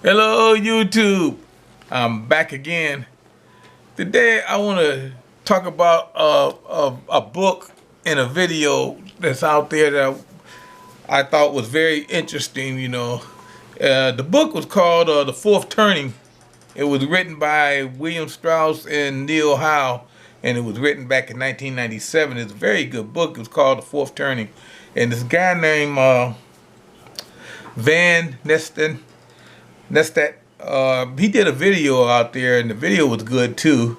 Hello YouTube, I'm back again. Today I want to talk about a book and a video that's out there that I thought was very interesting. The book was called The Fourth Turning. It was written by William Strauss and Neil Howe, and it was written back in 1997. It's a very good book. It was called The Fourth Turning, and this guy named Van Nesten. He did a video out there, and the video was good too,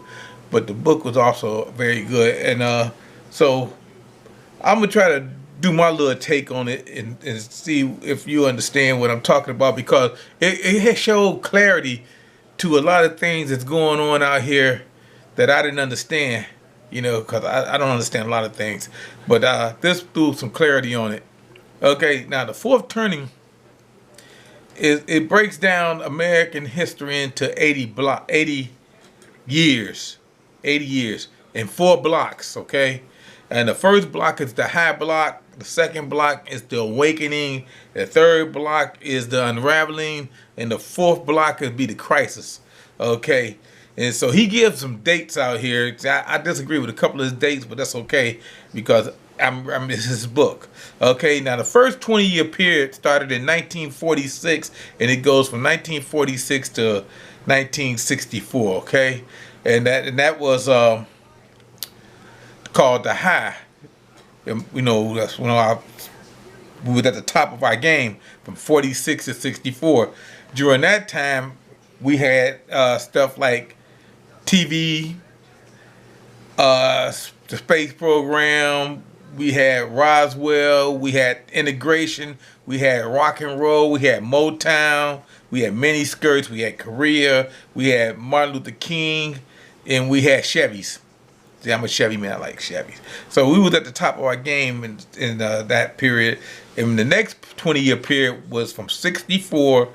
but the book was also very good. And so I'm gonna try to do my little take on it and see if you understand what I'm talking about, because it has showed clarity to a lot of things that's going on out here that I didn't understand. Because I don't understand a lot of things, but this threw some clarity on it. Okay, now the fourth turning. It breaks down American history into 80 years, 80 years in 4 blocks, okay? And the first block is the high block, the second block is the awakening, the third block is the unraveling, and the fourth block would be the crisis, okay? And so he gives some dates out here. I disagree with a couple of his dates, but that's okay, because it's his book. Okay, now the first 20-year period started in 1946, and it goes from 1946 to 1964. Okay, and that was called the high. That's when we were at the top of our game from 46 to 64. During that time, we had stuff like TV, the space program. We had Roswell, we had integration, we had rock and roll, we had Motown, we had mini skirts, we had Korea, we had Martin Luther King, and we had Chevys. See, I'm a Chevy man, I like Chevys. So we was at the top of our game in that period. And the next 20-year period was from 64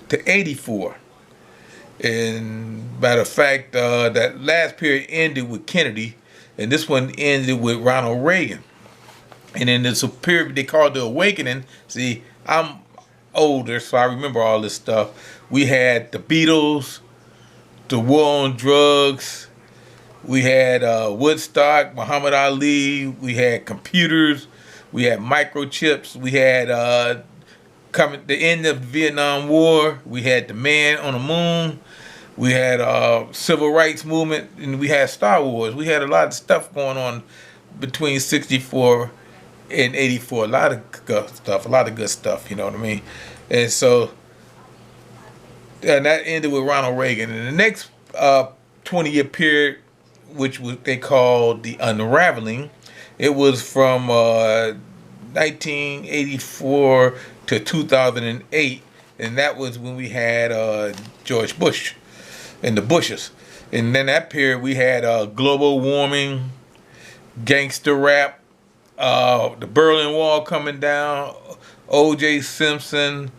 to 84. And matter of fact, that last period ended with Kennedy, and this one ended with Ronald Reagan. And then there's a period they called the awakening. See, I'm older, so I remember all this stuff. We had the Beatles, the war on drugs. We had Woodstock, Muhammad Ali. We had computers. We had microchips. We had the end of the Vietnam War. We had the man on the moon. We had civil rights movement, and we had Star Wars. We had a lot of stuff going on between 64 and 84. A lot of good stuff, you know what I mean? And so, and that ended with Ronald Reagan. And the next 20-year period, which they called the unraveling, it was from 1984 to 2008, and that was when we had George Bush and the Bushes. And then that period we had global warming, gangster rap, the Berlin Wall coming down, O.J. Simpson,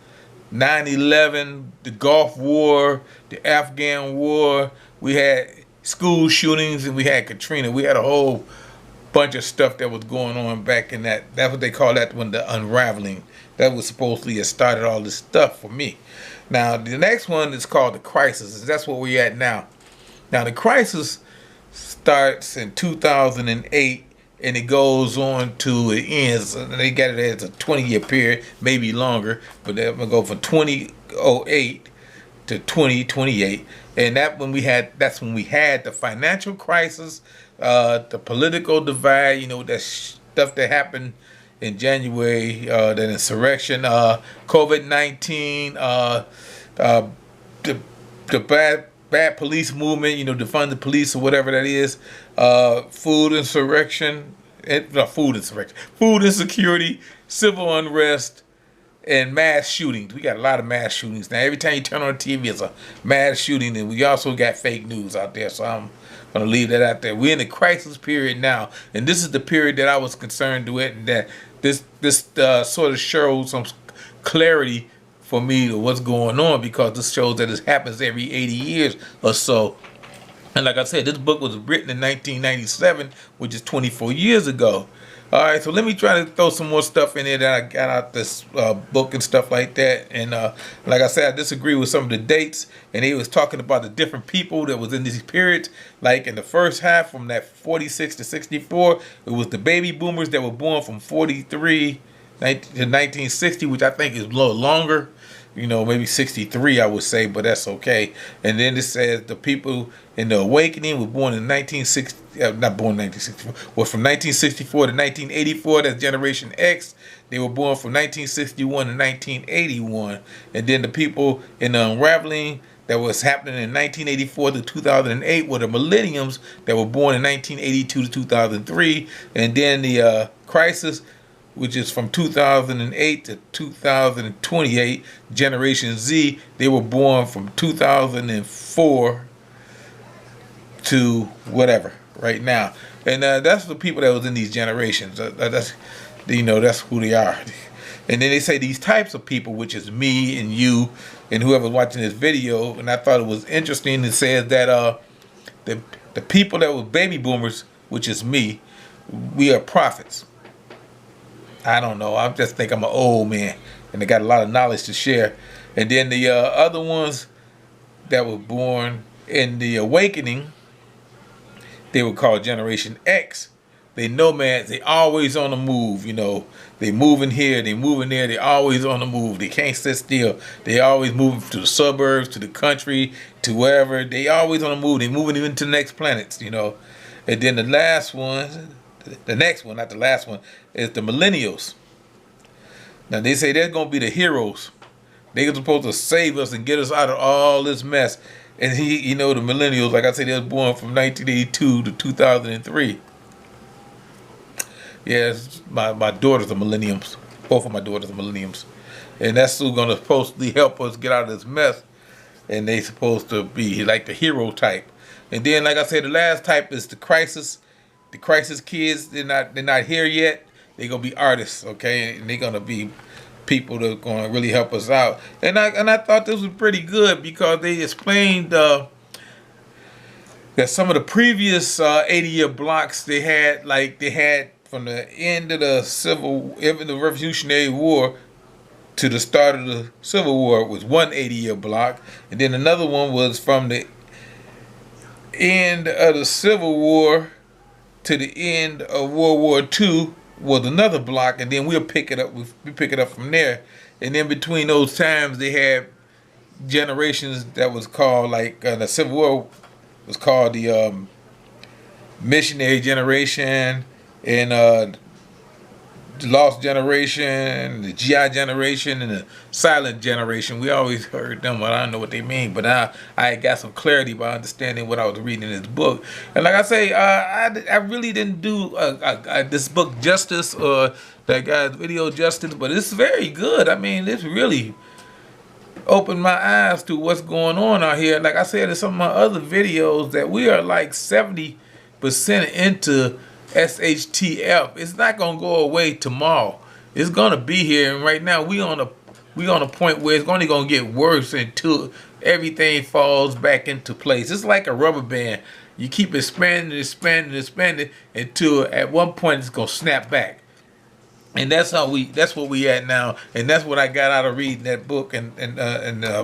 9/11, the Gulf War, the Afghan War. We had school shootings, and we had Katrina. We had a whole bunch of stuff that was going on back in that. That's what they call that one, the unraveling. That was supposedly have started all this stuff for me. Now, the next one is called the crisis. That's where we're at now. Now, the crisis starts in 2008, and it goes on to it ends. They got it as a 20-year period, maybe longer, but they're going to go from 2008 to 2028. And that's when we had the financial crisis, the political divide, that stuff that happened in January, the insurrection, COVID-19, the bad police movement, defund the police or whatever that is, food insecurity, civil unrest, and mass shootings. We got a lot of mass shootings now. Every time you turn on TV, it's a mass shooting, and we also got fake news out there. So I'm gonna leave that out there. We're in the crisis period now, and this is the period that I was concerned with, and that this sort of shows some clarity for me to what's going on, because this shows that it happens every 80 years or so. And like I said, this book was written in 1997, which is 24 years ago. All right, so let me try to throw some more stuff in there that I got out this book and stuff like that. And like I said, I disagree with some of the dates. And he was talking about the different people that was in these periods. Like in the first half, from that 46 to 64, it was the baby boomers that were born from 43 to 1960, which I think is a little longer. You know, maybe 63, I would say, but that's okay. And then it says the people in the awakening were born in 1960, not born in 1964, was from 1964 to 1984. That's Generation X. They were born from 1961 to 1981. And then the people in the unraveling that was happening in 1984 to 2008 were the millenniums that were born in 1982 to 2003. And then the crisis, which is from 2008 to 2028, Generation Z, they were born from 2004 to whatever right now. And that's the people that was in these generations. That's, you know, that's who they are. And then they say these types of people, which is me and you and whoever's watching this video. And I thought it was interesting. It says that the people that were baby boomers, which is me, we are prophets. I don't know. I just think I'm an old man, and I got a lot of knowledge to share. And then the other ones that were born in the awakening, they were called Generation X. They nomads. They always on the move. You know, they moving here, they moving there. They always on the move. They can't sit still. They always moving to the suburbs, to the country, to wherever. They always on the move. They moving even to the next planets. You know, and then the last one. The next one, not the last one, is the millennials. Now they say they're gonna be the heroes. They're supposed to save us and get us out of all this mess. And you know, the millennials, like I said, they was born from 1982 to 2003. Yes, my daughters are millenniums. Both of my daughters are millenniums, and that's who's gonna supposedly help us get out of this mess. And they supposed to be like the hero type. And then, like I said, the last type is the crisis. The crisis kids, they're not here yet. They're gonna be artists, okay, and they're gonna be people that are gonna really help us out. And I thought this was pretty good because they explained that some of the previous 80-year blocks they had from the end of the Revolutionary War to the start of the Civil War was one 80-year block, and then another one was from the end of the Civil War to the end of World War II was another block, and then we'll pick it up. We pick it up from there. And then between those times, they had generations that was called, like the Civil War was called the missionary generation, and the lost generation, the GI generation, and the silent generation. We always heard them, but I don't know what they mean. But now I got some clarity by understanding what I was reading in this book. And like I say, I really didn't do this book justice or that guy's video justice, but it's very good. I mean, it's really opened my eyes to what's going on out here. Like I said in some of my other videos, that we are like 70% into SHTF. It's not gonna go away tomorrow. It's gonna be here, and right now we on a point where it's only gonna get worse until everything falls back into place. It's like a rubber band. You keep expanding, expanding, expanding until at one point it's gonna snap back. And that's what we at now, and that's what I got out of reading that book and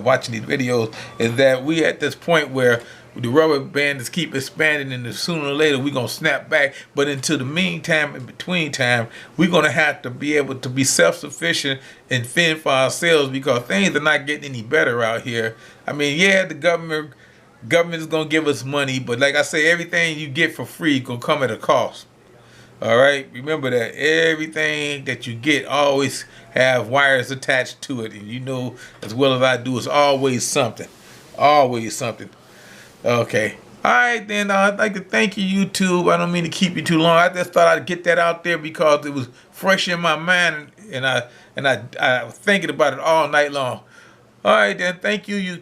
watching these videos, is that we at this point where the rubber band is keep expanding, and sooner or later we're gonna snap back. But until the meantime, in between time, we're gonna have to be able to be self-sufficient and fend for ourselves, because things are not getting any better out here. I mean, yeah, the government is gonna give us money, but like I say, everything you get for free gonna come at a cost. All right, remember that everything that you get always have wires attached to it, and you know as well as I do, it's always something, always something. Okay, all right then. I'd like to thank you, YouTube. I don't mean to keep you too long. I just thought I'd get that out there because it was fresh in my mind, and I was thinking about it all night long. All right then, thank you, YouTube.